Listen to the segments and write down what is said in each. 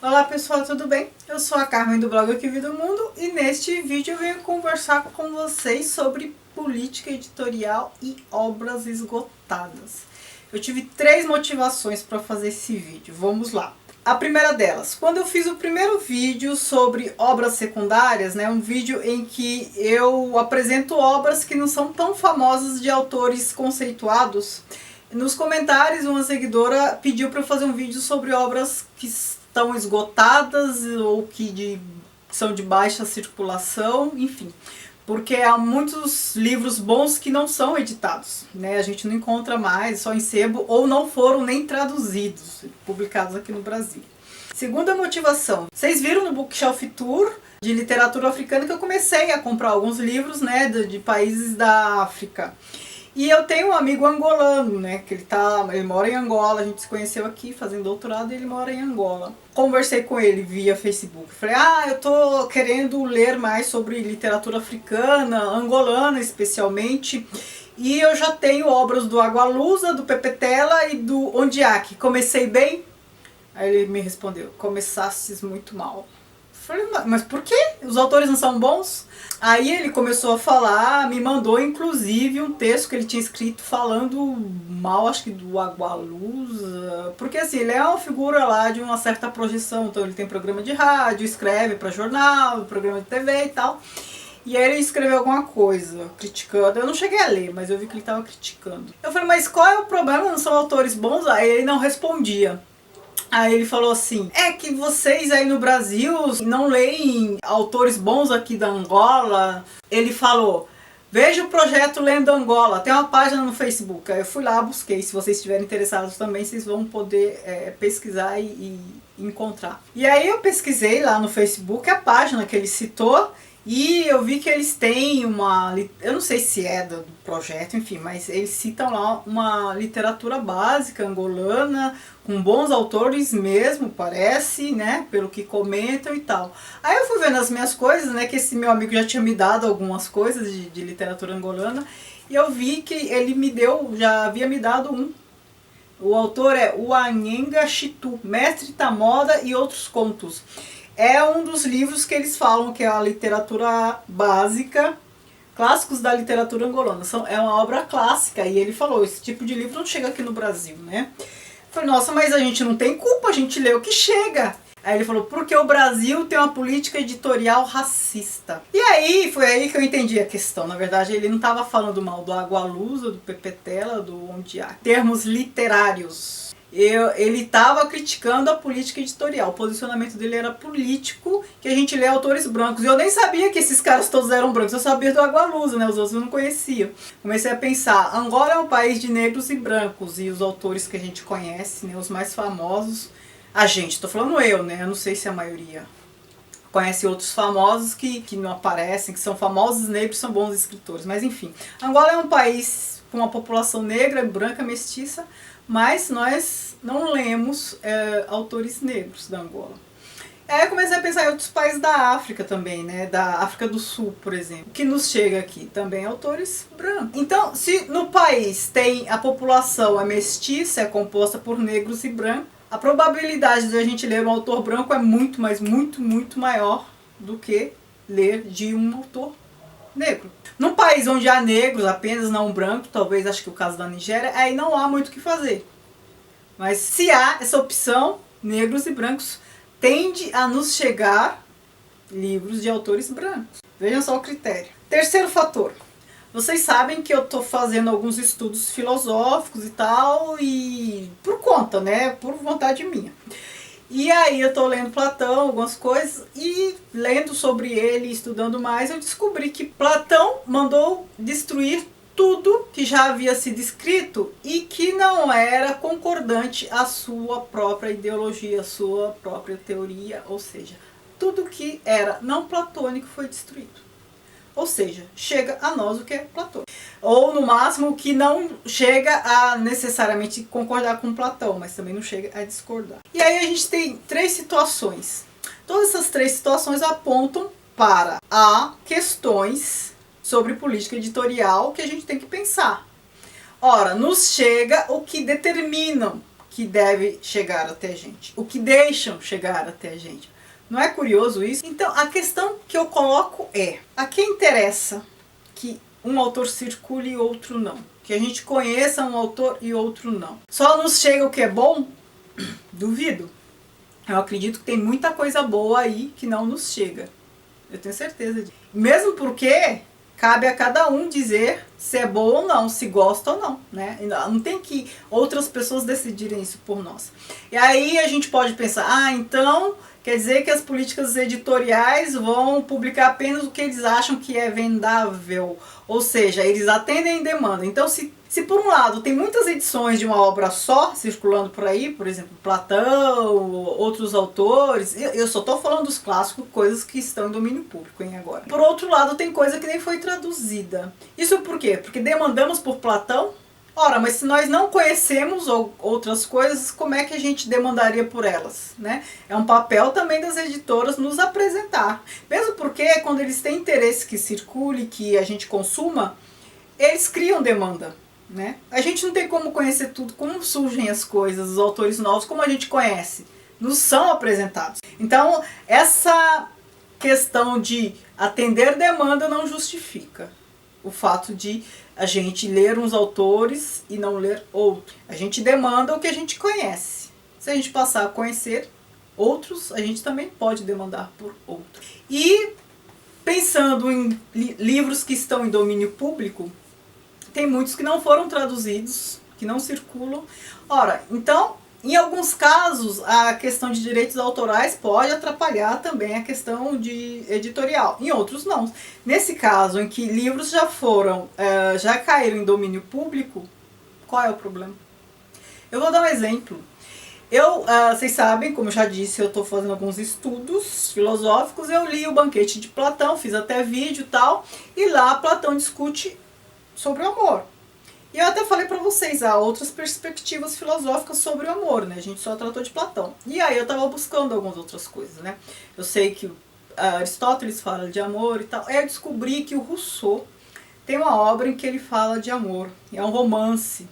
Olá pessoal, tudo bem? Eu sou a Carmen do blog Aqui Vida do Mundo e neste vídeo eu venho conversar com vocês sobre política editorial e obras esgotadas. Eu tive 3 motivações para fazer esse vídeo, vamos lá. A primeira delas, quando eu fiz o primeiro vídeo sobre obras secundárias, um vídeo em que eu apresento obras que não são tão famosas de autores conceituados, nos comentários uma seguidora pediu para eu fazer um vídeo sobre obras que estão esgotadas ou que são de baixa circulação, enfim. Porque há muitos livros bons que não são editados, A gente não encontra mais, só em sebo, ou não foram nem traduzidos, publicados aqui no Brasil. Segunda motivação, vocês viram no Bookshelf Tour de literatura africana que eu comecei a comprar alguns livros, de países da África. E eu tenho um amigo angolano, que ele mora em Angola, a gente se conheceu aqui fazendo doutorado e ele mora em Angola. Conversei com ele via Facebook, falei, eu tô querendo ler mais sobre literatura africana, angolana especialmente, e eu já tenho obras do Agualusa, do Pepe Tela e do Ondiaki. Comecei bem? Aí ele me respondeu, começastes muito mal. Falei, mas por quê? Os autores não são bons? Aí ele começou a falar, me mandou inclusive um texto que ele tinha escrito falando mal, acho que do Agualusa, porque assim, ele é uma figura lá de uma certa projeção, então ele tem programa de rádio, escreve para jornal, programa de TV e tal. E aí ele escreveu alguma coisa, criticando, eu não cheguei a ler, mas eu vi que ele estava criticando. Eu falei, mas qual é o problema? Não são autores bons? Aí ele não respondia. Aí ele falou assim, é que vocês aí no Brasil não leem autores bons aqui da Angola. Ele falou, veja o projeto Lendo Angola, tem uma página no Facebook. Aí eu fui lá, busquei, se vocês estiverem interessados também, vocês vão poder pesquisar e encontrar. E aí eu pesquisei lá no Facebook a página que ele citou, e eu vi que eles têm eu não sei se é do projeto, enfim, mas eles citam lá uma literatura básica angolana, com bons autores mesmo, parece, pelo que comentam e tal. Aí eu fui vendo as minhas coisas, que esse meu amigo já tinha me dado algumas coisas de literatura angolana, e eu vi que ele já havia me dado um. O autor é Wanyenga Chitu, Mestre da Moda e Outros Contos. É um dos livros que eles falam que é a literatura básica, clássicos da literatura angolana. É uma obra clássica e ele falou, esse tipo de livro não chega aqui no Brasil, Eu falei, nossa, mas a gente não tem culpa, a gente lê o que chega. Aí ele falou, porque o Brasil tem uma política editorial racista. E aí, foi aí que eu entendi a questão. Na verdade, ele não estava falando mal do Agualusa, do Pepe Tela, do Ondiaki. Termos literários. Ele estava criticando a política editorial. O posicionamento dele era político, que a gente lê autores brancos. E eu nem sabia que esses caras todos eram brancos. Eu sabia do Agualusa, os outros eu não conhecia. Comecei a pensar, Angola é um país de negros e brancos. E os autores que a gente conhece, os mais famosos... tô falando eu não sei se a maioria conhece outros famosos que não aparecem, que são famosos negros, são bons escritores, mas enfim. Angola é um país com uma população negra, branca, mestiça, mas nós não lemos autores negros da Angola. Aí eu comecei a pensar em outros países da África também, da África do Sul, por exemplo, que nos chega aqui também autores brancos. Então, se no país a população é mestiça, é composta por negros e brancos, a probabilidade de a gente ler um autor branco é muito, mas muito, muito maior do que ler de um autor negro. Num país onde há negros apenas, não branco, talvez acho que o caso da Nigéria, aí não há muito o que fazer. Mas se há essa opção, negros e brancos, tende a nos chegar livros de autores brancos. Vejam só o critério. Terceiro fator. Vocês sabem que eu estou fazendo alguns estudos filosóficos e tal, e por conta, por vontade minha. E aí eu estou lendo Platão, algumas coisas, e lendo sobre ele, estudando mais, eu descobri que Platão mandou destruir tudo que já havia sido escrito e que não era concordante à sua própria ideologia, à sua própria teoria, ou seja, tudo que era não platônico foi destruído. Ou seja, chega a nós o que é platônico. Ou no máximo o que não chega a necessariamente concordar com Platão, mas também não chega a discordar. E aí a gente tem 3 situações. Todas essas 3 situações apontam para questões sobre política editorial que a gente tem que pensar. Ora, nos chega o que determinam que deve chegar até a gente, o que deixam chegar até a gente. Não é curioso isso? Então, a questão que eu coloco é: a quem interessa que um autor circule e outro não? Que a gente conheça um autor e outro não? Só nos chega o que é bom? Duvido. Eu acredito que tem muita coisa boa aí que não nos chega. Eu tenho certeza disso. Mesmo porque cabe a cada um dizer se é bom ou não, se gosta ou não, né? Não tem que outras pessoas decidirem isso por nós. E aí a gente pode pensar, então quer dizer que as políticas editoriais vão publicar apenas o que eles acham que é vendável. Ou seja, eles atendem demanda. Então, se por um lado tem muitas edições de uma obra só circulando por aí, por exemplo, Platão, outros autores, eu só estou falando dos clássicos, coisas que estão em domínio público agora. Por outro lado, tem coisa que nem foi traduzida. Isso por quê? Porque demandamos por Platão? Ora, mas se nós não conhecemos outras coisas, como é que a gente demandaria por elas, né? É um papel também das editoras nos apresentar. Mesmo porque quando eles têm interesse que circule, que a gente consuma, eles criam demanda, né? A gente não tem como conhecer tudo, como surgem as coisas, os autores novos, como a gente conhece, nos são apresentados. Então, essa questão de atender demanda não justifica o fato de a gente ler uns autores e não ler outros. A gente demanda o que a gente conhece. Se a gente passar a conhecer outros, a gente também pode demandar por outros. E pensando em livros que estão em domínio público, tem muitos que não foram traduzidos, que não circulam. Ora, então, em alguns casos, a questão de direitos autorais pode atrapalhar também a questão de editorial. Em outros, não. Nesse caso, em que livros já caíram em domínio público, qual é o problema? Eu vou dar um exemplo. Vocês sabem, como eu já disse, eu estou fazendo alguns estudos filosóficos. Eu li o Banquete de Platão, fiz até vídeo e tal, e lá Platão discute sobre o amor. E eu até falei para vocês, há outras perspectivas filosóficas sobre o amor, né? A gente só tratou de Platão. E aí eu tava buscando algumas outras coisas, né? Eu sei que Aristóteles fala de amor e tal. Aí eu descobri que o Rousseau tem uma obra em que ele fala de amor. É um romance.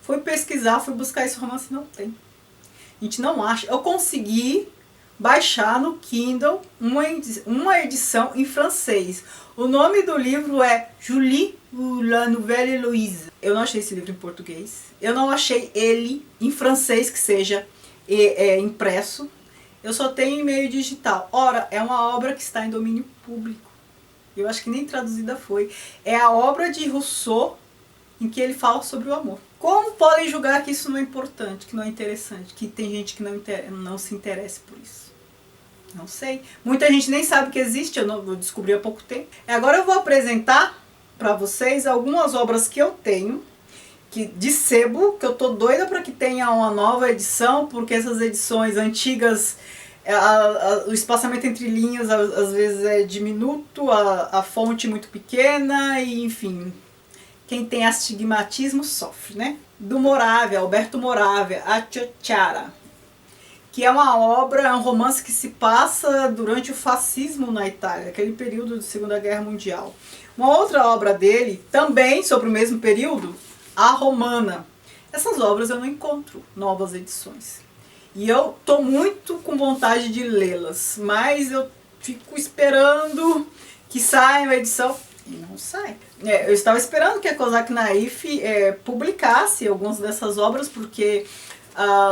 Fui pesquisar, fui buscar esse romance, não tem. A gente não acha. Eu consegui baixar no Kindle uma edição em francês. O nome do livro é Julie ou La Nouvelle Héloïse. Eu não achei esse livro em português. Eu não achei ele em francês que seja impresso. Eu só tenho em meio digital. Ora, é uma obra que está em domínio público. Eu acho que nem traduzida foi. É a obra de Rousseau em que ele fala sobre o amor. Como podem julgar que isso não é importante, que não é interessante, que tem gente que não se interessa por isso? Não sei. Muita gente nem sabe que existe, eu descobri há pouco tempo. Agora eu vou apresentar para vocês algumas obras que eu tenho, de sebo, que eu tô doida para que tenha uma nova edição, porque essas edições antigas, o espaçamento entre linhas às vezes é diminuto, a fonte muito pequena, e enfim, quem tem astigmatismo sofre, né? Do Moravia, Alberto Moravia, A Ciociara, que é uma obra, é um romance que se passa durante o fascismo na Itália, aquele período de Segunda Guerra Mundial. Uma outra obra dele, também sobre o mesmo período, A Romana. Essas obras eu não encontro novas edições. E eu tô muito com vontade de lê-las, mas eu fico esperando que saia uma edição e não sai. Eu estava esperando que a Cosac Naif publicasse algumas dessas obras, porque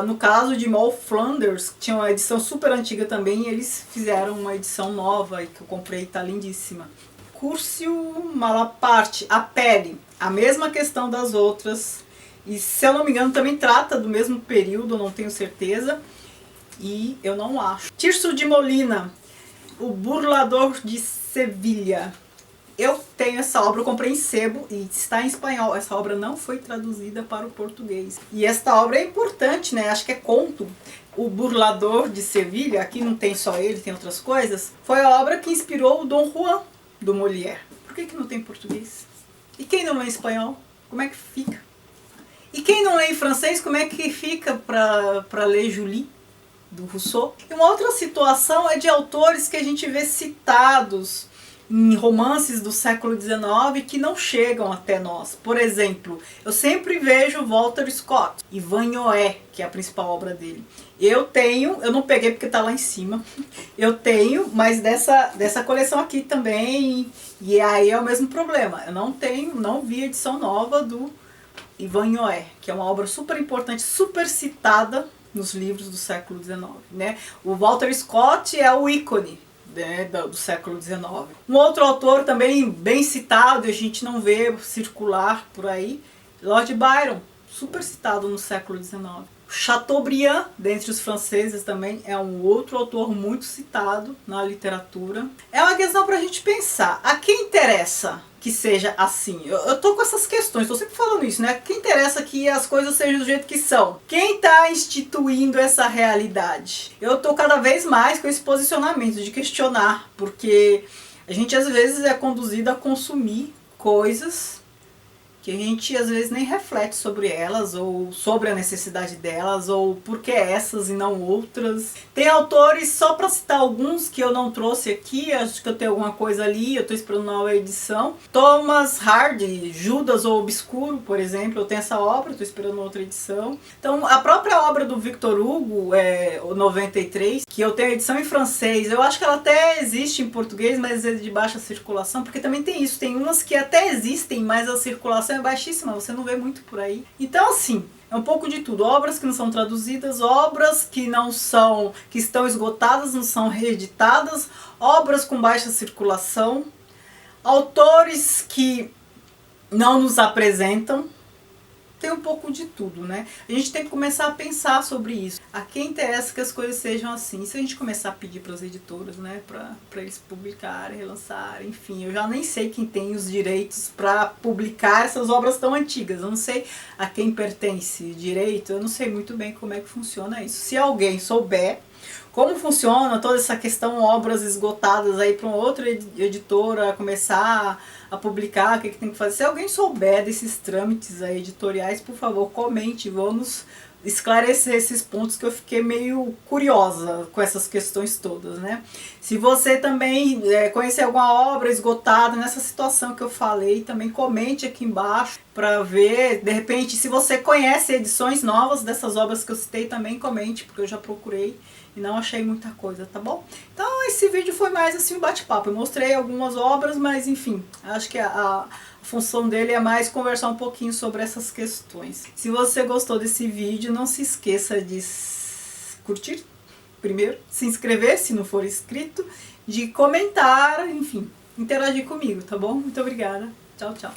no caso de Moll Flanders, que tinha uma edição super antiga também, eles fizeram uma edição nova e que eu comprei, tá lindíssima. Curcio Malaparte, A Pele, a mesma questão das outras, e se eu não me engano também trata do mesmo período, não tenho certeza, e eu não acho. Tirso de Molina, O Burlador de Sevilha. Eu tenho essa obra, eu comprei em sebo e está em espanhol. Essa obra não foi traduzida para o português. E esta obra é importante, né? Acho que é conto. O Burlador de Sevilha, aqui não tem só ele, tem outras coisas. Foi a obra que inspirou o Dom Juan, do Molière. Por que não tem português? E quem não lê espanhol, como é que fica? E quem não lê em francês, como é que fica para ler Julie, do Rousseau? E uma outra situação é de autores que a gente vê citados em romances do século XIX que não chegam até nós. Por exemplo, eu sempre vejo Walter Scott, Ivanhoé, que é a principal obra dele. Eu não peguei porque está lá em cima, eu tenho, mas dessa coleção aqui também, e aí é o mesmo problema, eu não vi a edição nova do Ivanhoé, que é uma obra super importante, super citada nos livros do século XIX, né? O Walter Scott é o ícone, né, do século XIX. Um outro autor também bem citado, a gente não vê circular por aí, Lord Byron, super citado no século XIX. Chateaubriand, dentre os franceses também, é um outro autor muito citado na literatura. É uma questão para a gente pensar. A quem interessa que seja assim? Eu tô com essas questões, tô sempre falando isso, né? Quem interessa que as coisas sejam do jeito que são? Quem tá instituindo essa realidade? Eu tô cada vez mais com esse posicionamento de questionar, porque a gente às vezes é conduzido a consumir coisas que a gente às vezes nem reflete sobre elas, ou sobre a necessidade delas, ou por que essas e não outras. Tem autores, só para citar alguns que eu não trouxe aqui, acho que eu tenho alguma coisa ali, eu estou esperando nova edição. Thomas Hardy, Judas ou Obscuro, por exemplo, eu tenho essa obra, estou esperando outra edição. Então, a própria obra do Victor Hugo, o 93, que eu tenho a edição em francês, eu acho que ela até existe em português, mas é de baixa circulação, porque também tem isso, tem umas que até existem, mas a circulação é baixíssima, você não vê muito por aí. Então, assim, é um pouco de tudo. Obras que não são traduzidas, obras que que estão esgotadas, não são reeditadas, obras com baixa circulação, autores que não nos apresentam. Tem um pouco de tudo, né? A gente tem que começar a pensar sobre isso. A quem interessa que as coisas sejam assim? Se a gente começar a pedir para as editoras, né? Para eles publicarem, relançarem, enfim. Eu já nem sei quem tem os direitos para publicar essas obras tão antigas. Eu não sei a quem pertence direito. Eu não sei muito bem como é que funciona isso. Se alguém souber como funciona toda essa questão, obras esgotadas aí para uma outra editora começar a publicar, o que tem que fazer. Se alguém souber desses trâmites aí editoriais, por favor, comente, vamos esclarecer esses pontos que eu fiquei meio curiosa com essas questões todas, né? Se você também conhecer alguma obra esgotada nessa situação que eu falei, também comente aqui embaixo para ver, de repente, se você conhece edições novas dessas obras que eu citei, também comente, porque eu já procurei e não achei muita coisa, tá bom? Então esse vídeo foi mais assim um bate-papo, eu mostrei algumas obras, mas enfim, acho que a função dele é mais conversar um pouquinho sobre essas questões. Se você gostou desse vídeo, não se esqueça de curtir primeiro, se inscrever se não for inscrito, de comentar, enfim, interagir comigo, tá bom? Muito obrigada. Tchau, tchau.